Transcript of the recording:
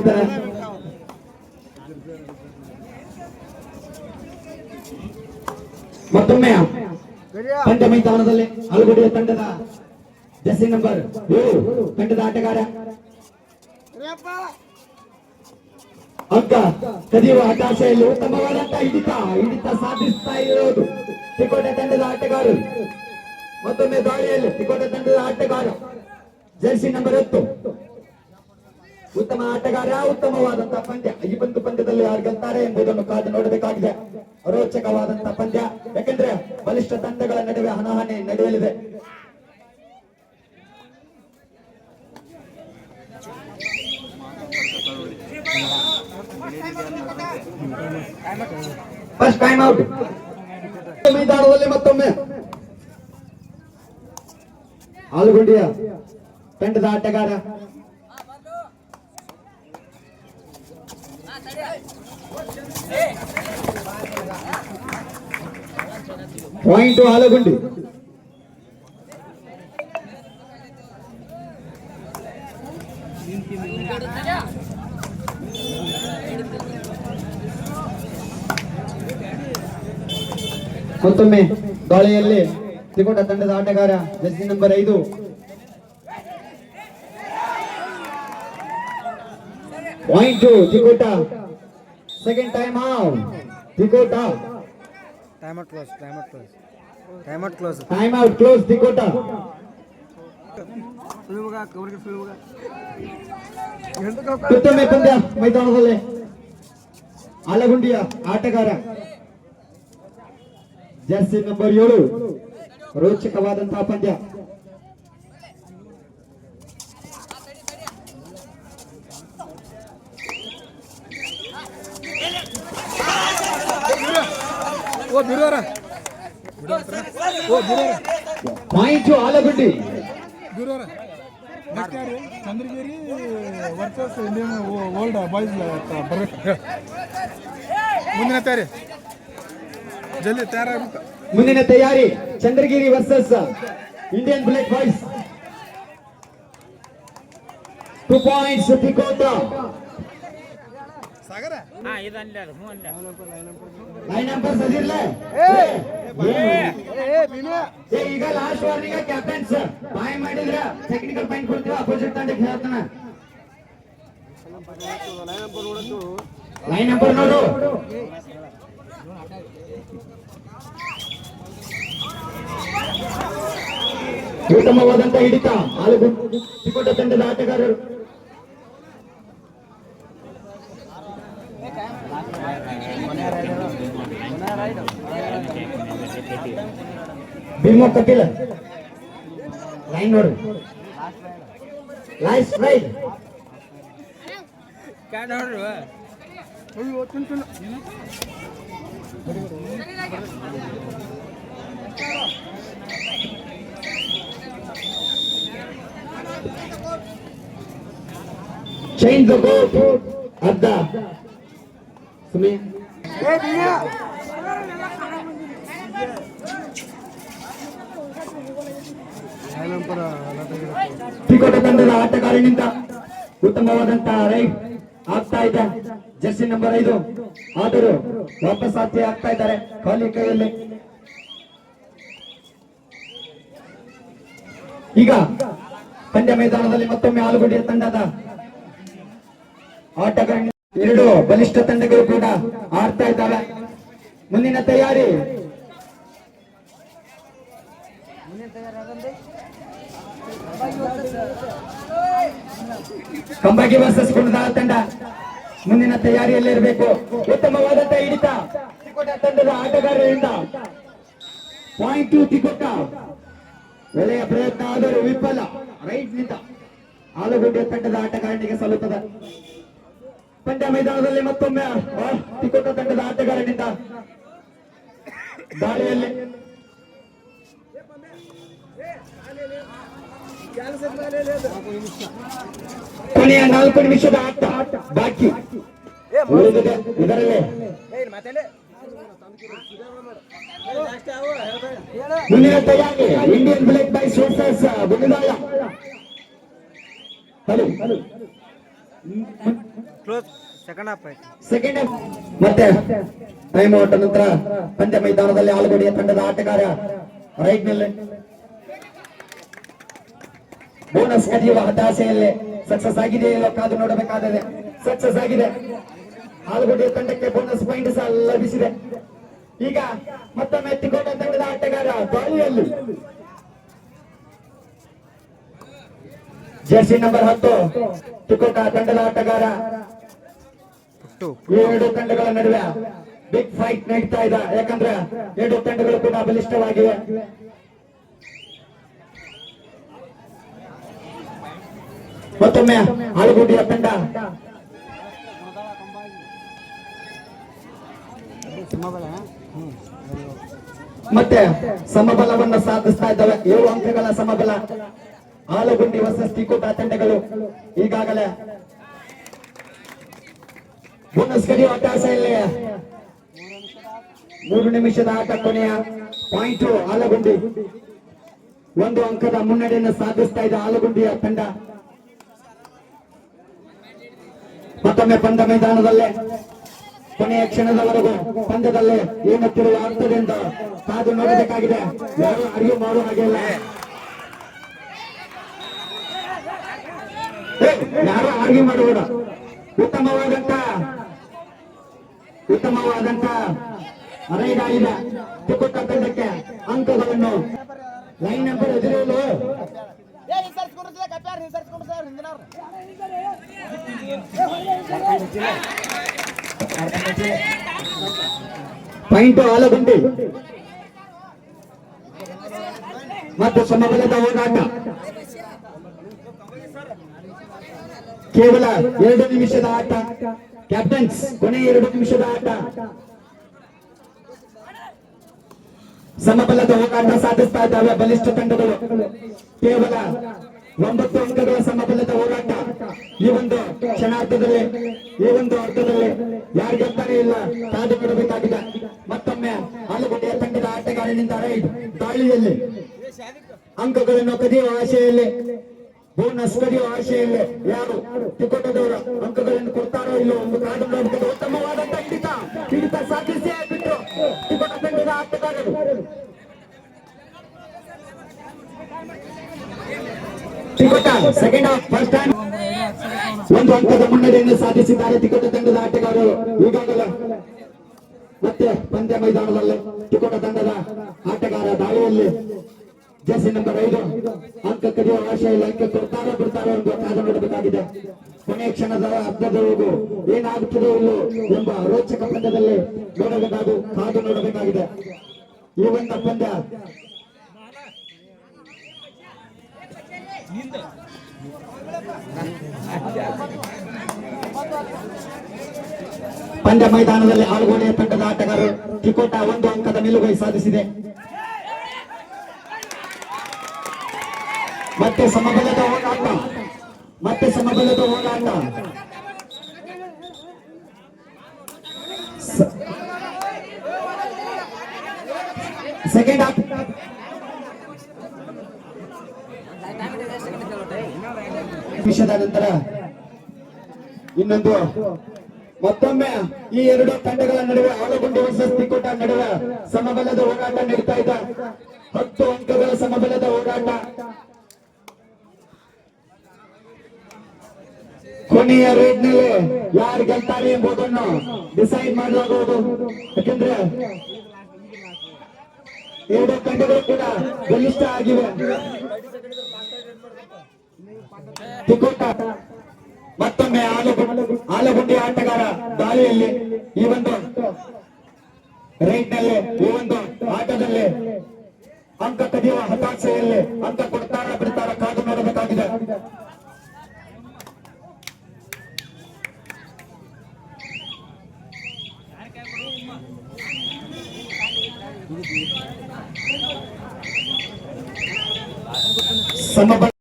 ಮಾಡ್ತಾರೆ. ಮತ್ತೊಮ್ಮೆ ಪಂದ್ಯ ಮೈದಾನದಲ್ಲಿ ಆಲೂಗಡ್ಡೆಯ ತಂಡದ ಜೆರ್ಸಿ ನಂಬರ್ 7 ತಂಡದ ಆಟಗಾರ ಅಂಕ ಕದಿಯುವ ಹತಾಶೆಯಲ್ಲಿ ಉತ್ತಮವಾದಂತಹ ಹಿಡಿತ ಸಾಧಿಸ್ತಾ ಇರೋದು ತಿಕೋಟೆ ತಂಡದ ಆಟಗಾರರು. ಮತ್ತೊಮ್ಮೆ ದಾಳಿಯಲ್ಲಿ ತಿಕೋಟೆ ತಂಡದ ಆಟಗಾರ ಜೆರ್ಸಿ ನಂಬರ್ 10 ಉತ್ತಮ ಆಟಗಾರ. ಉತ್ತಮವಾದಂತಹ ಪಂದ್ಯ. ಈ ಒಂದು ಪಂದ್ಯದಲ್ಲಿ ಯಾರು ಗೆಲ್ತಾರೆ ಎಂಬುದನ್ನು ಕಾದು ನೋಡಬೇಕಾಗಿದೆ. ರೋಚಕವಾದಂತಹ ಪಂದ್ಯ, ಯಾಕೆಂದ್ರೆ ಬಲಿಷ್ಠ ತಂಡಗಳ ನಡುವೆ ಹಣಾಹಣಿ ನಡೆಯಲಿದೆ. ಫಸ್ಟ್ ಟೈಮ್ ಔಟ್ ಮೈದಾನದಲ್ಲಿ ಮತ್ತೊಮ್ಮೆ ಆಲೂಗಡ್ಡೆಯ ತಂಡದ ಆಟಗಾರ ಪಾಯಿಂಟ್ ಆಲೂಗುಂಡಿ. ಮತ್ತೊಮ್ಮೆ ದಾಳಿಯಲ್ಲಿ ತಿಕೋಟ ತಂಡದ ಆಟಗಾರ Jersey number 5 point Tikota. Second time out Tikota. Time out close Tikota. ಮತ್ತೊಮ್ಮೆ ಪಂದ್ಯ ಮೈದಾನದಲ್ಲಿ ಆಲಗುಂಡಿಯ ಆಟಗಾರ ಜೆರ್ಸಿ ನಂಬರ್ 7 ರೋಚಕವಾದಂತಹ ಪಂದ್ಯ. Point Alagundi. Chandragiri versus Indian old boys ಮುಂದಿನ ತಯಾರಿ ಜಲ್ದಿ ತಯಾರಾಗುತ್ತೆ. ಮುಂದಿನ ತಯಾರಿ Chandragiri versus Indian block boys. 2 points Tikota. Sagara line number ಸದಿರ್ಲೆ ಈಗ ಲಾಸ್ಟ್ ವಾರ್ನಿಂಗ್ ಕ್ಯಾಪ್ಟನ್ಸ್ ಬಾಯ್ ಮಾಡಿದ್ರ ಟೆಕ್ನಿಕಲ್ ಪಾಯಿಂಟ್ ಕೊಡ್ತೀವಿ. ಅಪೋಸಿಟ್ ತಂಡಕ್ಕೆ ಹೇಳ್ತಾನ ಲೈನ್ ನಂಬರ್ ನೋಡು. ಉತ್ತಮವಾದಂತಹ ಹಿಡಿತ ಆಲೂಗುಂಡಿ ತಿಕೋಟ ತಂಡದ ಆಟಗಾರರು. ಭೀಮೋ ಕಪಿಲ ಲೈನ್ ನೋಡ್ರಿ. Last raid change the boat at the Sumi Tikota ತಂಡದ ಆಟಗಾರನಿಂದ ಉತ್ತಮವಾದಂತಹ ರೈಡ್ ಆಗ್ತಾ ಇದೆ. ಜೆರ್ಸಿ ನಂಬರ್ 5 ಆದರೂ ವಾಪಸ್ ಆಗ್ತಾ ಇದ್ದಾರೆ ಖಾಲಿ ಕೈಯಲ್ಲಿ. ಈಗ ಪಂದ್ಯ ಮೈದಾನದಲ್ಲಿ ಮತ್ತೊಮ್ಮೆ ಆಲೂಗಡ್ಡೆಯ ತಂಡದ ಆಟಗಾರ 2 ಬಲಿಷ್ಠ ತಂಡಗಳು ಕೂಡ ಆಡ್ತಾ ಇದ್ದಾವೆ. ಮುಂದಿನ ತಯಾರಿ ಕಂಬಗಿ ವರ್ಸಸ್ ಕುಣದಾಳ ತಂಡ ಮುಂದಿನ ತಯಾರಿಯಲ್ಲಿರಬೇಕು. ಉತ್ತಮವಾದಂತಹ ಹಿಡಿತ ತಿಕೋಟ ತಂಡದ ಆಟಗಾರರಿಂದ. ಪಾಯಿಂಟ್ ತಿಕೋಟ. ಒಳ್ಳೆಯ ಪ್ರಯತ್ನ ಆದರೂ ವಿಫಲ. ರೈಟ್ ನಿಂದ ಆಲೂಗಡ್ಡೆಯ ತಂಡದ ಆಟಗಾರನಿಗೆ ಸಲ್ಲುತ್ತದೆ. ಪಂದ್ಯ ಮೈದಾನದಲ್ಲಿ ಮತ್ತೊಮ್ಮೆ ತಿಕೋಟ ತಂಡದ ಆಟಗಾರನಿಂದ ದಾಳಿಯಲ್ಲಿ ಕೊನೆಯ 4 ನಿಮಿಷದ ಆಟ ಬಾಕಿ ಉಳಿದಿದೆ. ಇದರಲ್ಲಿ ಮುಂದಿನ ತಯಾರಿ ಇಂಡಿಯನ್ ಬ್ಲಾಕ್ ಬಾಯ್ಸ್ ವರ್ಸಸ್ ಬುನಿದಾಳ. ಕ್ಲೋಸ್ ಸೆಕೆಂಡ್ ಹಾಫ್ ಆಯ್ತು. ಸೆಕೆಂಡ್ ಮತ್ತೆ ಟೈಮ್ ಔಟ್ ನಂತರ ಪಂದ್ಯ ಮೈದಾನದಲ್ಲಿ ಆಲಗುಡಿಯ ತಂಡದ ಆಟಗಾರ ರೈಟ್ ನಲ್ಲಿ ಬೋನಸ್ ಕದಿಯುವ ಹತಾಶೆಯಲ್ಲಿ ಸಕ್ಸಸ್ ಆಗಿದೆ ಇಲ್ಲೋ ಕಾದು ನೋಡಬೇಕಾದರೆ ಸಕ್ಸಸ್ ಆಗಿದೆ. ಆಲಗುಡಿಯ ತಂಡಕ್ಕೆ ಬೋನಸ್ ಪಾಯಿಂಟ್ ಸಹ ಲಭಿಸಿದೆ. ಈಗ ಮತ್ತೊಮ್ಮೆ ತಿಕೋಟ ತಂಡದ ಆಟಗಾರ ದಾಳಿಯಲ್ಲಿ ಜರ್ಸಿ ನಂಬರ್ 10 ತಿಕೋಟ ತಂಡದ ಆಟಗಾರ. ಎರಡು ತಂಡಗಳ ನಡುವೆ ಬಿಗ್ ಫೈಟ್ ನಡೀತಾ ಇದೆ. ಯಾಕಂದ್ರೆ ಎರಡು ತಂಡಗಳು ಕೂಡ ಬಲಿಷ್ಠವಾಗಿವೆ. ಮತ್ತೊಮ್ಮೆ ಆಲಗುಡಿಯ ತಂಡ ಮತ್ತೆ ಸಮಬಲವನ್ನು ಸಾಧಿಸ್ತಾ ಇದ್ದಾವೆ. 7 ಅಂಕಗಳ ಸಮಬಲ. ಆಲಗುಂಡಿ ವರ್ಸಸ್ ತಿಕೋಟ ತಂಡಗಳು ಈಗಾಗಲೇ ಬೋನಸ್ ಕಡಿಯುವ ಅವಕಾಶದಲ್ಲಿ 3 ನಿಮಿಷದ ಆಟ ಕೊನೆಯ ಪಾಯಿಂಟ್. ಆಲಗುಂಡಿ 1 ಅಂಕದ ಮುನ್ನಡೆಯನ್ನು ಸಾಧಿಸ್ತಾ ಇದೆ ಆಲಗುಂಡಿಯ ತಂಡ. ಮತ್ತೊಮ್ಮೆ ಪಂದ್ಯ ಮೈದಾನದಲ್ಲೇ ಕೊನೆಯ ಕ್ಷಣದವರೆಗೂ ಪಂದ್ಯದಲ್ಲಿ ಏನು ತಿರುವು ಆಗ್ತದೆ ಎಂದು ಕಾದು ನೋಡಬೇಕಾಗಿದೆ. ಯಾರು ಅರಿವು ಮಾಡುವ ಹಾಗೆಲ್ಲ, ಯಾರು ಆರ್ಗ್ಯೂ ಮಾಡಬೇಡ. ಉತ್ತಮವಾದಂತ ರೈಡ್ ಆಗಿದೆ ತಿಕೋಟ ತಂಡಕ್ಕೆ. ಅಂಕಗಳನ್ನು ಲೈನ್ ನಂಬರ್ ಎದುರಿಸಲು ಪಾಯಿಂಟ್ ಆಲಗುಂಡಿ ಮತ್ತು ಸಮಬಲದ ಹೋರಾಟ. ಕೇವಲ 2 ನಿಮಿಷದ ಆಟ. ಕ್ಯಾಪ್ಟನ್ಸ್ ಕೊನೆ 2 ನಿಮಿಷದ ಆಟ. ಸಮಬಲದ ಹೋರಾಟ ಸಾಧಿಸ್ತಾ ಇದ್ದಾವೆ ಬಲಿಷ್ಠ ತಂಡಗಳು. ಕೇವಲ 9 ಅಂಕಗಳ ಸಮಬಲದ ಹೋರಾಟ. ಈ ಒಂದು ಕ್ಷಣಾರ್ಧದಲ್ಲಿ, ಈ ಒಂದು ಅರ್ಥದಲ್ಲಿ ಯಾರು ಗೆಲ್ತಾನೆ ಇಲ್ಲ, ಕಾದು ನೋಡಬೇಕಾಗಿದೆ. ಮತ್ತೊಮ್ಮೆ ಆಲಗುಡ್ಡೆಯ ತಂಡದ ಆಟಗಾರನಿಂದ ರೈಡ್ ದಾಳಿಯಲ್ಲಿ ಅಂಕಗಳನ್ನು ಕದಿಯುವ ಆಶೆಯಲ್ಲಿ, ಬೋನಸ್ ಕದಿಯುವ ಆಶೆಯಲ್ಲಿ ಯಾರು ತಿಕೋಟದವರು ಅಂಕಗಳನ್ನು ಕೊಡ್ತಾರೋ ಇಲ್ಲೋ ಒಂದು ಕಾದು ನೋಡಬೇಕು. ಉತ್ತಮವಾದಂತ ಹಿಡಿತ ಸಾಧಿಸಿಯೇ ಬಿಟ್ಟು ತಿಕೋಟ ತಂಡದ ಆಟಗಾರರು Tikota second half first time 1 ಅಂಕದ ಮುನ್ನಡೆಯನ್ನು ಸಾಧಿಸಿದ್ದಾರೆ ತಿಕೋಟ ತಂಡದ ಆಟಗಾರರು. ಈಗಾಗಲೇ ಮತ್ತೆ ಪಂದ್ಯ ಮೈದಾನದಲ್ಲಿ ತಿಕೋಟ ತಂಡದ ಆಟಗಾರ ದಾಳಿಯಲ್ಲಿ ಜರ್ಸಿ ನಂಬರ್ 5 ಅಂಕ ಕದಿಯುವ ಆಶೆಯಲ್ಲಿ ಅಂಕ ಕೊಡ್ತಾರೋ ಬಿಡ್ತಾರೋ ಎಂದು ಕಾದು ನೋಡಬೇಕಾಗಿದೆ. ಕೊನೆಯ ಕ್ಷಣದ ಅರ್ಧದವರೆಗೂ ಏನಾಗುತ್ತದೋ ಇಲ್ಲೋ ಎಂಬ ರೋಚಕ ಪಂದ್ಯದಲ್ಲಿ ಕಾದು ನೋಡಬೇಕಾಗಿದೆ. ಈ ಒಂದು ಪಂದ್ಯ ಪಂದ್ಯ ಮೈದಾನದಲ್ಲಿ ಆಲಗುಡಿಯ ತಂಡದ ಆಟಗಾರರು ತಿಕೋಟ 1 ಅಂಕದ ಮೇಲುಗೈ ಸಾಧಿಸಿದೆ. ಮತ್ತೆ ಸಮಬಲದ ಹೋರಾಟ. ಸೆಕೆಂಡ್ ಹಾಫ್ ನಿಮಿಷದ ನಂತರ ಇನ್ನೊಂದು ಮತ್ತೊಮ್ಮೆ ಈ 2 ತಂಡಗಳ ನಡುವೆ ಆಲಗುಂಡಿ ವರ್ಸಸ್ ತಿಕೋಟ ನಡುವೆ ಸಮಬಲದ ಹೋರಾಟ ನಡೀತಾ ಇದೆ. 10 ಅಂಕಗಳ ಸಮಬಲದ ಹೋರಾಟ. ಕೊನೆಯ ರೇಟ್ ನಲ್ಲಿ ಯಾರು ಗೆಲ್ತಾರೆ ಎಂಬುದನ್ನು ಡಿಸೈಡ್ ಮಾಡಲಾಗುವುದು. ಯಾಕೆಂದ್ರೆ 2 ತಂಡಗಳು ಕೂಡ ಬಲಿಷ್ಠ ಆಗಿವೆ. ತಿಕೋಟ ಮತ್ತೊಮ್ಮೆ ಆಲಗುಂಡಿ ಆಟಗಾರ ದಾಳಿಯಲ್ಲಿ ಈ ಒಂದು ರೈಟ್ ನಲ್ಲಿ, ಈ ಒಂದು ಆಟದಲ್ಲಿ ಅಂಕ ಕದಿಯುವ ಹತಾಶೆಯಲ್ಲಿ ಅಂಕ ಕೊಡ್ತಾರ ಬಿಡ್ತಾರ ಕಾದು ನೋಡಬೇಕಾಗಿದೆ. ಸಮಬಲ